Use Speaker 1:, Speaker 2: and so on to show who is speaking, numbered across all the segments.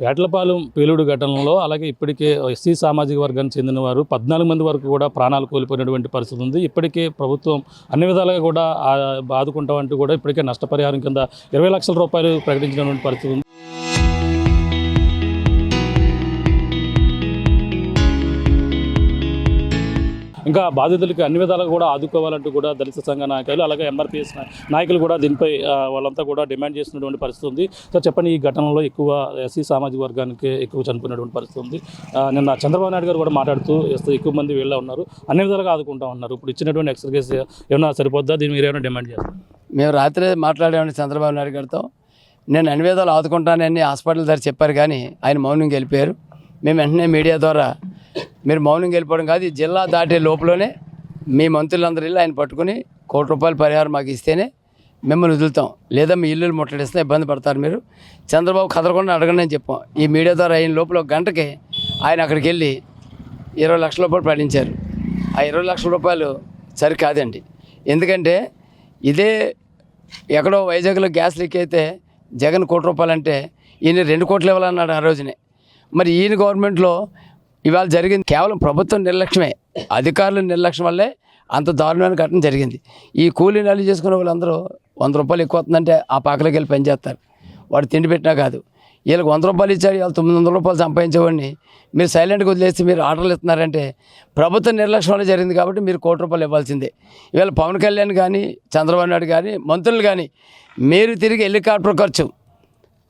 Speaker 1: వేటలపాలెం పేలుడు ఘటనలో అలాగే ఇప్పటికే ఎస్సీ సామాజిక వర్గానికి చెందిన వారు 14 మంది వరకు కూడా ప్రాణాలు కోల్పోయినటువంటి పరిస్థితి ఉంది. ఇప్పటికే ప్రభుత్వం అన్ని విధాలుగా కూడా ఆదుకుంటామంటూ కూడా ఇప్పటికే నష్టపరిహారం కింద 20 లక్షల రూపాయలు ప్రకటించినటువంటి పరిస్థితి ఉంది. ఇంకా బాధితులకి అన్ని విధాలుగా కూడా ఆదుకోవాలంటూ కూడా దళిత సంఘ నాయకులు అలాగే ఎంఆర్పీఎస్ నాయకులు కూడా దీనిపై వాళ్ళంతా కూడా డిమాండ్ చేస్తున్నటువంటి పరిస్థితి ఉంది. సో చెప్పండి, ఈ ఘటనలో ఎక్కువ ఎస్సీ సామాజిక వర్గానికి ఎక్కువ చనిపోయినటువంటి పరిస్థితి ఉంది. నిన్న చంద్రబాబు నాయుడు గారు కూడా మాట్లాడుతూ ఎక్కువ మంది వీళ్ళ ఉన్నారు, అన్ని విధాలుగా ఆదుకుంటా ఉన్నారు. ఇప్పుడు ఇచ్చినటువంటి ఎక్స్‌గ్రేస్ ఏమైనా సరిపోద్దా? దీన్ని మీరు ఏమైనా డిమాండ్ చేస్తారు?
Speaker 2: మేము రాత్రి మాట్లాడామని చంద్రబాబు నాయుడు గారితో, నేను అన్ని విధాలు ఆదుకుంటానని హాస్పిటల్ దగ్గర చెప్పారు, కానీ ఆయన మౌనంగా వెళ్ళిపోయారు. మేము వెంటనే మీడియా ద్వారా మీరు మౌనంగా వెళ్ళిపోవడం కాదు, ఈ జిల్లా దాటే లోపలనే మీ మంత్రులందరూ వెళ్ళి ఆయన పట్టుకుని ₹1 కోటి పరిహారం మాకు ఇస్తేనే మిమ్మల్ని వదులుతాం, లేదా మీ ఇల్లులు ముట్టడిస్తే ఇబ్బంది పడతారు మీరు. చంద్రబాబు కదలకుండా అడగండి అని చెప్పాం. ఈ మీడియా ద్వారా అయిన లోపల 1 గంటకి ఆయన అక్కడికి వెళ్ళి 20 లక్షల రూపాయలు ప్రకటించారు. ఆ 20 లక్షల రూపాయలు సరికాదండి. ఎందుకంటే ఇదే ఎక్కడో వైజాగ్లో గ్యాస్ లీక్ అయితే జగన్ ₹1 కోటి అంటే ఈయన 2 కోట్లు ఇవ్వాలన్నాడు ఆ రోజునే. మరి ఈయన గవర్నమెంట్లో ఇవాళ జరిగింది కేవలం ప్రభుత్వం నిర్లక్ష్యమే, అధికారుల నిర్లక్ష్యం వల్లే అంత దారుణమైన ఘటన జరిగింది. ఈ కూలీ నల్లి చేసుకునే వాళ్ళందరూ ₹100 ఎక్కువ వస్తుందంటే ఆ పాకలోకి వెళ్ళి పనిచేస్తారు, వాడు తిండి పెట్టినా కాదు. వీళ్ళకి ₹100 ఇచ్చాడు, వీళ్ళు ₹900 సంపాదించేవాడిని మీరు సైలెంట్గా వదిలేసి మీరు ఆర్డర్లు ఇస్తున్నారంటే ప్రభుత్వం నిర్లక్ష్యం వల్ల జరిగింది. కాబట్టి మీరు ₹1 కోటి ఇవ్వాల్సిందే. ఇవాళ పవన్ కళ్యాణ్ కానీ చంద్రబాబు నాయుడు కానీ మంత్రులు కానీ మీరు తిరిగి హెలికాప్టర్ ఖర్చు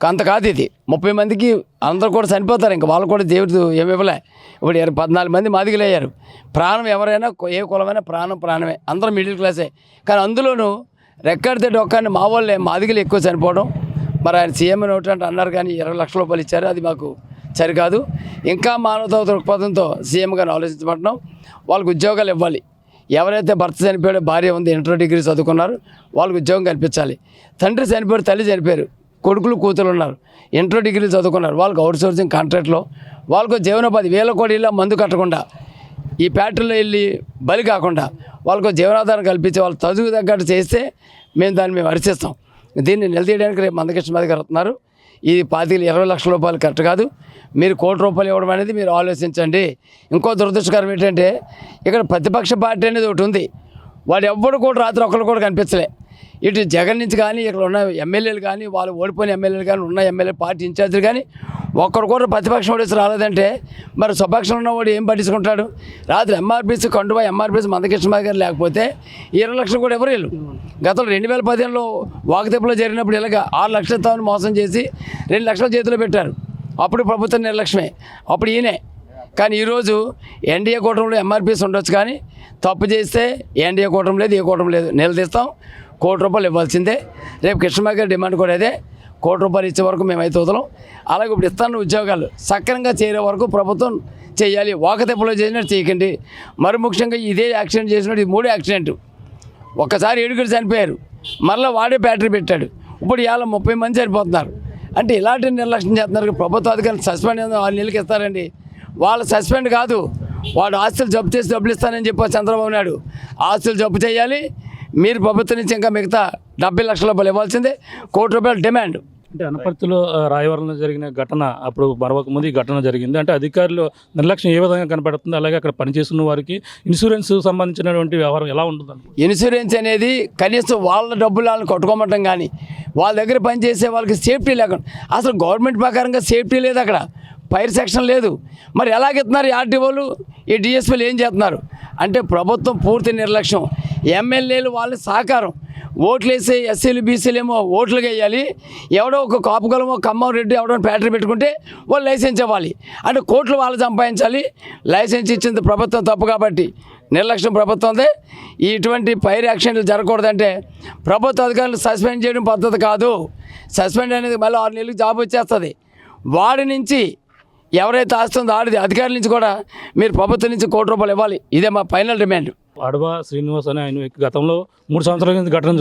Speaker 2: అంత కాదు, ఇది 30 మందికి అందరూ కూడా చనిపోతారు, ఇంకా వాళ్ళు కూడా దేవుడు ఏమి ఇవ్వలే. ఇప్పుడు 14 మంది మాదిగలు అయ్యారు. ప్రాణం ఎవరైనా ఏ కులమైనా ప్రాణమే, అందరూ మిడిల్ క్లాసే. కానీ అందులోనూ రెక్కడితే డొక్కాన్ని మా వాళ్ళే మాదిగలు ఎక్కువ చనిపోవడం. మరి ఆయన సీఎం ఒకటి అన్నారు, కానీ 20 లక్షల రూపాయలు ఇచ్చారు, అది మాకు సరికాదు. ఇంకా మానవతా దృక్పథంతో సీఎం గారిని ఆలోచించబడడం, వాళ్ళకి ఉద్యోగాలు ఇవ్వాలి. ఎవరైతే భర్త చనిపోయాడో భార్య ఉంది, ఇంటర్ డిగ్రీ చదువుకున్నారు, వాళ్ళకి ఉద్యోగం కల్పించాలి. తండ్రి చనిపోయారు, తల్లి చనిపోయారు, కొడుకులు కూతురు ఉన్నారు, ఇంటర్ డిగ్రీలు చదువుకున్నారు, వాళ్ళకి అవుట్ సోర్సింగ్ కాంట్రాక్ట్లో వాళ్ళకు జీవనోపాధి 1000 కోట్లు ఇలా మందు కట్టకుండా ఈ ఫ్యాక్టరీలో వెళ్ళి బలి కాకుండా వాళ్ళకు జీవనాధారం కల్పించి వాళ్ళ చదువు తగ్గట్టు చేస్తే మేము హర్షిస్తాం. దీన్ని నిలదీయడానికి రేపు మందకృష్ణ మాది గారు వస్తున్నారు. ఈ 20 లక్షల రూపాయలు కరెక్ట్ కాదు, మీరు ₹1 కోటి ఇవ్వడం అనేది మీరు ఆలోచించండి. ఇంకో దురదృష్టకరం ఏంటంటే ఇక్కడ ప్రతిపక్ష పార్టీ అనేది ఒకటి ఉంది, వాడు ఎవ్వడు కూడా రాత్రి ఒక్కరు కూడా కనిపించలే. ఇటు జగన్ నుంచి కానీ ఇక్కడ ఉన్న ఎమ్మెల్యేలు కానీ వాళ్ళు ఓడిపోయిన ఎమ్మెల్యేలు కానీ ఉన్న ఎమ్మెల్యే పార్టీ ఇన్ఛార్జీలు కానీ ఒక్కరు కూడా ప్రతిపక్షం ఓడిసి రాలేదంటే మరి స్వపక్షం ఉన్నవాడు ఏం పట్టించుకుంటాడు? రాత్రి ఎంఆర్పీసీ కండువా ఎంఆర్పీసీ మందకృష్ణ గారు లేకపోతే 20 లక్షలు కూడా ఎవరు వీళ్ళు. గతంలో 2015లో వాకతిప్పులో జరిగినప్పుడు ఇలాగ 6 లక్షలు ఇస్తామని మోసం చేసి 2 లక్షల చేతిలో పెట్టారు. అప్పుడు ప్రభుత్వం నిర్లక్ష్యమే, అప్పుడు ఈయనే. కానీ ఈరోజు ఎన్డీఏ కూటమిలో ఎంఆర్పీసీ ఉండొచ్చు, కానీ తప్పు చేస్తే ఎన్డీఏ కూటమి లేదు, ఏ కూటమి లేదు, నిలదీస్తాం. ₹1 కోటి ఇవ్వాల్సిందే. రేపు కృష్ణమ్మ గారి డిమాండ్ కూడా అదే, ₹1 కోటి ఇచ్చే వరకు మేమైతే వదలం. అలాగే ఇప్పుడు ఇస్తాను ఉద్యోగాలు సక్రమంగా చేరే వరకు ప్రభుత్వం చేయాలి. వాకతిప్పులో చేసినట్టు చేయకండి. మరి ముఖ్యంగా ఇదే యాక్సిడెంట్ చేసినట్టు ఇది 3 యాక్సిడెంట్. ఒక్కసారి 7 చనిపోయారు, మళ్ళీ వాడే బ్యాటరీ పెట్టాడు, ఇప్పుడు ఇవాళ 30 మంది చనిపోతున్నారు. అంటే ఇలాంటి నిర్లక్ష్యం చేస్తున్నారు. ప్రభుత్వ అధికారులు సస్పెండ్ 6 నెలలకి ఇస్తారండి, వాళ్ళు సస్పెండ్ కాదు, వాడు ఆస్తులు జప్తు చేసి డబ్బులు ఇస్తానని చెప్పి చంద్రబాబు నాయుడు ఆస్తులు జప్తు చేయాలి. మీరు ప్రభుత్వం నుంచి ఇంకా మిగతా 70 లక్షల రూపాయలు ఇవ్వాల్సిందే. ₹1 కోటి డిమాండ్.
Speaker 1: అంటే అనపర్తిలో రాయవరంలో జరిగిన ఘటన అప్పుడు మరొక ముందు ఈ ఘటన జరిగింది. అంటే అధికారులు నిర్లక్ష్యం ఏ విధంగా కనపడుతుంది? అలాగే అక్కడ పనిచేస్తున్న వారికి ఇన్సూరెన్స్ సంబంధించినటువంటి వ్యవహారం ఎలా ఉంటుంది?
Speaker 2: ఇన్సూరెన్స్ అనేది కనీసం వాళ్ళ డబ్బులు వాళ్ళని కట్టుకోమటం, కానీ వాళ్ళ దగ్గర పనిచేసే వాళ్ళకి సేఫ్టీ లేకుండా, అసలు గవర్నమెంట్ ప్రకారంగా సేఫ్టీ లేదు, అక్కడ ఫైర్ సెక్షన్ లేదు. మరి ఎలాగెత్తున్నారు ఆర్టీఓలు, ఈ డిఎస్పీలు ఏం చేస్తున్నారు అంటే ప్రభుత్వం పూర్తి నిర్లక్ష్యం. ఎమ్మెల్యేలు వాళ్ళ సహకారం, ఓట్లు వేసే ఎస్సీలు బీసీలు ఏమో ఓట్లుగా వేయాలి, ఎవడో ఒక కాపుగలమో ఖమ్మం రెడ్డి ఎవడో ఫ్యాక్టరీ పెట్టుకుంటే వాళ్ళు లైసెన్స్ ఇవ్వాలి, అంటే కోట్లు వాళ్ళు సంపాదించాలి. లైసెన్స్ ఇచ్చింది ప్రభుత్వం తప్పు, కాబట్టి నిర్లక్ష్యం ప్రభుత్వందే. ఇటువంటి ఫైర్ యాక్సిడెంట్లు జరగకూడదంటే ప్రభుత్వ అధికారులు సస్పెండ్ చేయడం పద్ధతి కాదు. సస్పెండ్ అనేది మళ్ళీ 6 నెలలకు జాబ్ వచ్చేస్తుంది. వాడి నుంచి ఎవరైతే ఆస్తుందో ఆడిది అధికారుల నుంచి కూడా మీరు ప్రభుత్వం నుంచి ₹1 కోటి ఇవ్వాలి. ఇదే మా ఫైనల్ డిమాండ్.
Speaker 1: అడవ శ్రీనివాస్ అని ఆయన గతంలో 3 సంవత్సరాల కింద ఘటన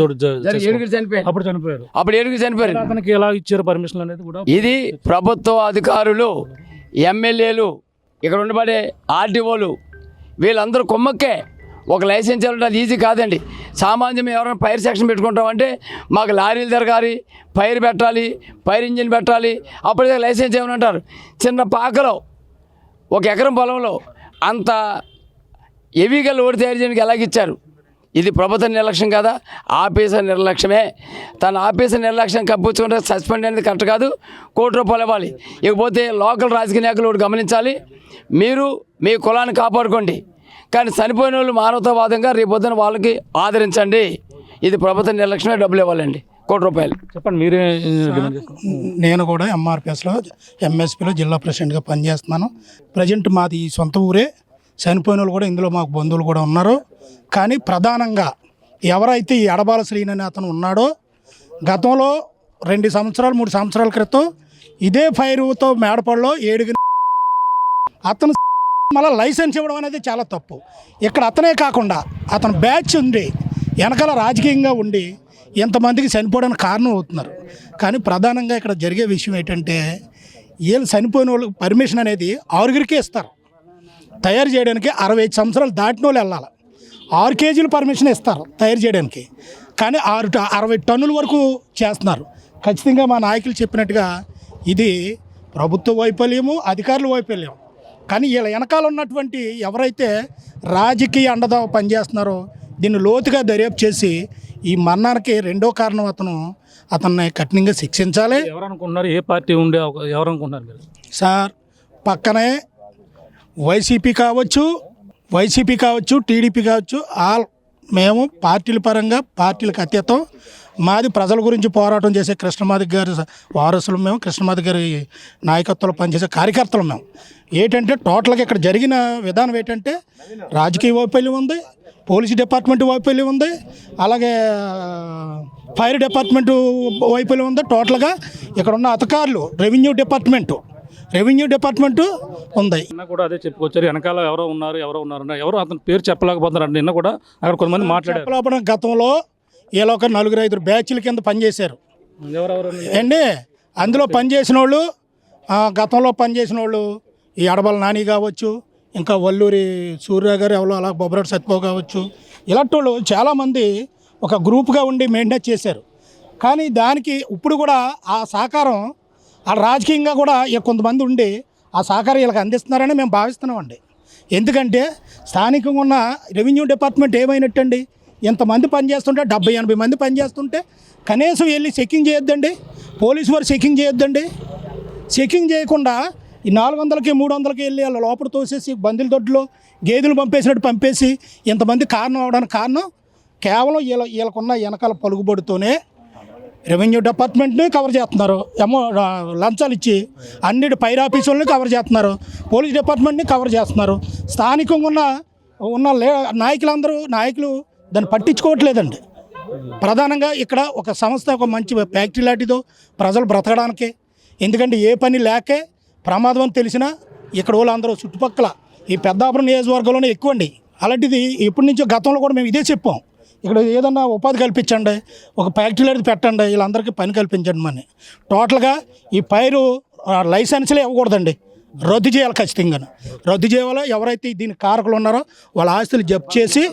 Speaker 1: అప్పుడు చనిపోయారు.
Speaker 2: అప్పుడు 7 చనిపోయారు.
Speaker 1: అతనికి ఎలా ఇచ్చారు పర్మిషన్ అనేది కూడా
Speaker 2: ఇది ప్రభుత్వ అధికారులు, ఎమ్మెల్యేలు, ఇక్కడ ఉండబడే ఆర్టీఓలు వీళ్ళందరూ కొమ్మక్కే ఒక లైసెన్స్ ఇవ్వడం అది ఈజీ కాదండి. సామాన్యం ఎవరైనా ఫైర్ సెక్షన్ పెట్టుకుంటామంటే మాకు లారీలు తిరగాలి, ఫైర్ పెట్టాలి, ఫైర్ ఇంజిన్ పెట్టాలి, అప్పటికే లైసెన్స్ ఏమనంటారు. చిన్న పాకలో 1 ఎకరం పొలంలో అంత హెవీగా లోడ్ తయారు చేయడానికి ఎలాగిచ్చారు? ఇది ప్రభుత్వ నిర్లక్ష్యం కదా, ఆఫీసర్ నిర్లక్ష్యమే. తన ఆఫీసర్ నిర్లక్ష్యం కప్పించుకుంటే సస్పెండ్ అనేది కరెక్ట్ కాదు, ₹1,00,00,000 ఇవ్వాలి. ఇకపోతే లోకల్ రాజకీయ నాయకులు ఒకటి గమనించాలి, మీరు మీ కులాన్ని కాపాడుకోండి, కానీ చనిపోయిన వాళ్ళు మానవతావాదంగా రేపొద్దున వాళ్ళకి ఆదరించండి. ఇది ప్రభుత్వ నిర్లక్ష్యమే, డబ్బులు ఇవ్వాలండి, ₹1,00,00,000.
Speaker 1: చెప్పండి మీరే డిమాండ్ చేస్తున్నారు.
Speaker 3: నేను కూడా ఎంఆర్పిఎస్లో ఎంఎస్పిలో జిల్లా ప్రెసిడెంట్గా పనిచేస్తున్నాను. ప్రజెంట్ మాది సొంత ఊరే. చనిపోయిన వాళ్ళు కూడా ఇందులో మాకు బంధువులు కూడా ఉన్నారు. కానీ ప్రధానంగా ఎవరైతే ఈ అడబాల శ్రీని అనే అతను ఉన్నాడో గతంలో 2 సంవత్సరాలు 3 సంవత్సరాల క్రితం ఇదే ఫైరుతో మేడపడిలో 7 అతను మళ్ళీ లైసెన్స్ ఇవ్వడం అనేది చాలా తప్పు. ఇక్కడ అతనే కాకుండా అతను బ్యాచ్ ఉండి వెనకాల రాజకీయంగా ఉండి ఎంతమందికి చనిపోవడానికి కారణం అవుతున్నారు. కానీ ప్రధానంగా ఇక్కడ జరిగే విషయం ఏంటంటే వీళ్ళు చనిపోయిన వాళ్ళు పర్మిషన్ అనేది 6 ఇస్తారు. తయారు చేయడానికి 65 సంవత్సరాలు దాటిన వాళ్ళు వెళ్ళాలి. 6 కేజీలు పర్మిషన్ ఇస్తారు తయారు చేయడానికి, కానీ 60 టన్నుల వరకు చేస్తున్నారు. ఖచ్చితంగా మా నాయకులు చెప్పినట్టుగా ఇది ప్రభుత్వ వైఫల్యము, అధికారుల వైఫల్యం. కానీ వీళ్ళ వెనకాల ఉన్నటువంటి ఎవరైతే రాజకీయ అండదా పనిచేస్తున్నారో దీన్ని లోతుగా దర్యాప్తు చేసి ఈ మరణానికి రెండో కారణం అతన్ని కఠినంగా శిక్షించాలి.
Speaker 1: ఎవరనుకుంటున్నారు, ఏ పార్టీ ఉండే ఎవరనుకుంటున్నారు మీరు?
Speaker 3: సార్ పక్కనే వైసీపీ కావచ్చు, టీడీపీ కావచ్చు, మేము పార్టీల పరంగా పార్టీలకు అతీతం. మాది ప్రజల గురించి పోరాటం చేసే కృష్ణమాదిగ గారి వారసులు మేము, కృష్ణమాదిగ గారి నాయకత్వంలో పనిచేసే కార్యకర్తలు మేము. ఏంటంటే టోటల్గా ఇక్కడ జరిగిన విధానం ఏంటంటే రాజకీయ వైఫల్యం ఉంది, పోలీసు డిపార్ట్మెంట్ వైఫల్యం ఉంది, అలాగే ఫైర్ డిపార్ట్మెంట్ వైఫల్యం ఉంది. టోటల్గా ఇక్కడ ఉన్న అధికారులు రెవెన్యూ డిపార్ట్మెంట్ ఉంది.
Speaker 1: నిన్న కూడా అదే చెప్పుకొచ్చారు, వెనకాల ఎవరో ఉన్నారు ఎవరో అతని పేరు చెప్పలేకపోతున్నారు. నిన్న కూడా అక్కడ కొంతమంది మాట్లాడారు.
Speaker 3: గతంలో ఏలో ఒక 4-5 బ్యాచ్ల కింద పనిచేశారు అండి. అందులో పనిచేసిన వాళ్ళు గతంలో పనిచేసిన వాళ్ళు ఈ అడబల నాని కావచ్చు, ఇంకా వల్లూరి సూర్య గారు ఎవరో, అలా బొబ్బరాడు సత్యబాబు కావచ్చు, ఇలాంటి వాళ్ళు చాలామంది ఒక గ్రూప్గా ఉండి మెయింటైన్ చేశారు. కానీ దానికి ఇప్పుడు కూడా ఆ సహకారం ఆ రాజకీయంగా కూడా కొంతమంది ఉండి ఆ సహకారం వీళ్ళకి అందిస్తున్నారని మేము భావిస్తున్నామండి. ఎందుకంటే స్థానికంగా ఉన్న రెవెన్యూ డిపార్ట్మెంట్ ఏమైనట్టండి, ఎంతమంది పనిచేస్తుంటే 70-80 మంది పనిచేస్తుంటే కనీసం వెళ్ళి చెకింగ్ చేయొద్దండి, పోలీసు వారు చెకింగ్ చేయొద్దండి. చెకింగ్ చేయకుండా ఈ 400కి 300కి వెళ్ళి వాళ్ళ లోపల తోసేసి బందుల దొడ్లో గేదెలు పంపేసి ఇంతమంది కారణం అవడానికి కారణం కేవలం వీళ్ళకున్న వెనకాల పలుకుబడితోనే రెవెన్యూ డిపార్ట్మెంట్ని కవర్ చేస్తున్నారు, లంచాలు ఇచ్చి అన్నిటి ఫైర్ ఆఫీసులని కవర్ చేస్తున్నారు, పోలీస్ డిపార్ట్మెంట్ని కవర్ చేస్తున్నారు. స్థానికంగా ఉన్న నాయకులు దాన్ని పట్టించుకోవట్లేదండి. ప్రధానంగా ఇక్కడ ఒక సంస్థ, ఒక మంచి ఫ్యాక్టరీ లాంటిదో ప్రజలు బ్రతకడానికి, ఎందుకంటే ఏ పని లేకే ప్రమాదం అని తెలిసినా ఇక్కడ వాళ్ళందరూ చుట్టుపక్కల ఈ పెద్దాపురం నియోజకవర్గంలోనే ఎక్కువ అండి. అలాంటిది ఇప్పటి నుంచో గతంలో కూడా మేము ఇదే చెప్పాం, ఇక్కడ ఏదన్నా ఉపాధి కల్పించండి, ఒక ఫ్యాక్టరీ లాంటిది పెట్టండి, వీళ్ళందరికీ పని కల్పించండి అని. టోటల్గా ఈ పైరు లైసెన్స్లే ఇవ్వకూడదండి, రద్దు చేయాలి. ఖచ్చితంగా రద్దు చేయాలి. ఎవరైతే దీనికి కారకులు ఉన్నారో వాళ్ళ ఆస్తులు జప్తు చేసి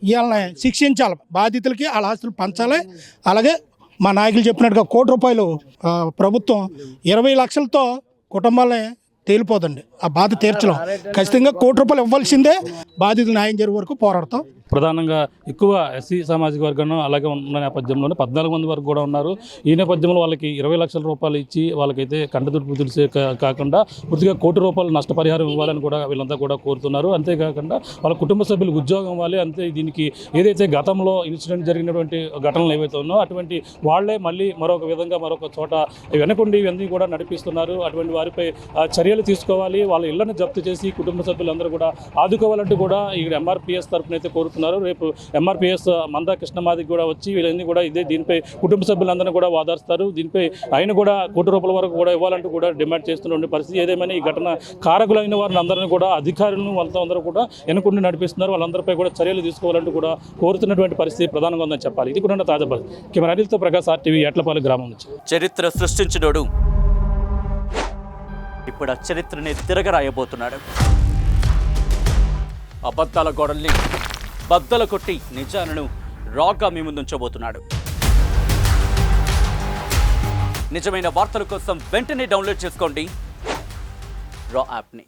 Speaker 3: వీళ్ళని శిక్షించాలి, బాధితులకి వాళ్ళ ఆస్తులు పంచాలి. అలాగే మా నాయకులు చెప్పినట్టుగా ₹1,00,00,000 ప్రభుత్వం 20 లక్షలతో కుటుంబాలని తేలిపోదండి, ఆ బాధ తీర్చడం. ఖచ్చితంగా ₹1,00,00,000 ఇవ్వాల్సిందే, బాధితులు న్యాయం జరిగే వరకు పోరాడతాం.
Speaker 1: ప్రధానంగా ఎక్కువ ఎస్సీ సామాజిక వర్గం అలాగే ఉన్న నేపథ్యంలోనే 14 మంది వరకు కూడా ఉన్నారు. ఈ నేపథ్యంలో వాళ్ళకి ₹20 లక్షల ఇచ్చి వాళ్ళకైతే కంటతుడుపు తెలిసే కాకుండా పూర్తిగా ₹1,00,00,000 నష్టపరిహారం ఇవ్వాలని కూడా వీళ్ళంతా కూడా కోరుతున్నారు. అంతేకాకుండా వాళ్ళ కుటుంబ సభ్యులకు ఉద్యోగం ఇవ్వాలి. అంతే దీనికి ఏదైతే గతంలో ఇన్సిడెంట్ జరిగినటువంటి ఘటనలు ఏవైతే ఉన్నాయో అటువంటి వాళ్లే మళ్ళీ మరొక విధంగా మరొక చోట వెనకుండి ఇవన్నీ కూడా నడిపిస్తున్నారు. అటువంటి వారిపై చర్యలు తీసుకోవాలి, వాళ్ళ ఇళ్లను జప్తు చేసి కుటుంబ సభ్యులందరూ కూడా ఆదుకోవాలంటూ కూడా ఇక్కడ ఎంఆర్పిఎస్ తరఫున అయితే కోరుతున్నారు. రేపు ఎంఆర్పిఎస్ మందా కృష్ణమాదికి కూడా వచ్చి వీళ్ళన్నీ కూడా దీనిపై కుటుంబ సభ్యులందరినీ కూడా వాదారుస్తారు. దీనిపై ఆయన కూడా ₹1,00,00,000 వరకు కూడా ఇవ్వాలంటూ కూడా డిమాండ్ చేస్తున్న పరిస్థితి. ఏదేమైనా ఈ ఘటన కారకులైన వారిని అందరినీ కూడా అధికారులను వాళ్ళతో అందరూ కూడా వెనుకుండి నడిపిస్తున్నారు. వాళ్ళందరిపై కూడా చర్యలు తీసుకోవాలంటూ కూడా కోరుతున్నటువంటి పరిస్థితి ప్రధానంగా ఉందని చెప్పాలి. ఇది కూడా తాజా పరిస్థితి. కెమెరా అనిల్తో ప్రకాశ్, RTV, ఎట్లపాలెం గ్రామం నుంచి.
Speaker 4: చరిత్ర సృష్టించినోడు ఇప్పుడు ఆ చరిత్రని తిరగరాయబోతున్నాడు. అబద్ధాల గోడల్ని బద్దల కొట్టి నిజాలను రాగా మీ ముందుంచబోతున్నాడు. నిజమైన వార్తల కోసం వెంటనే డౌన్లోడ్ చేసుకోండి రా యాప్ని.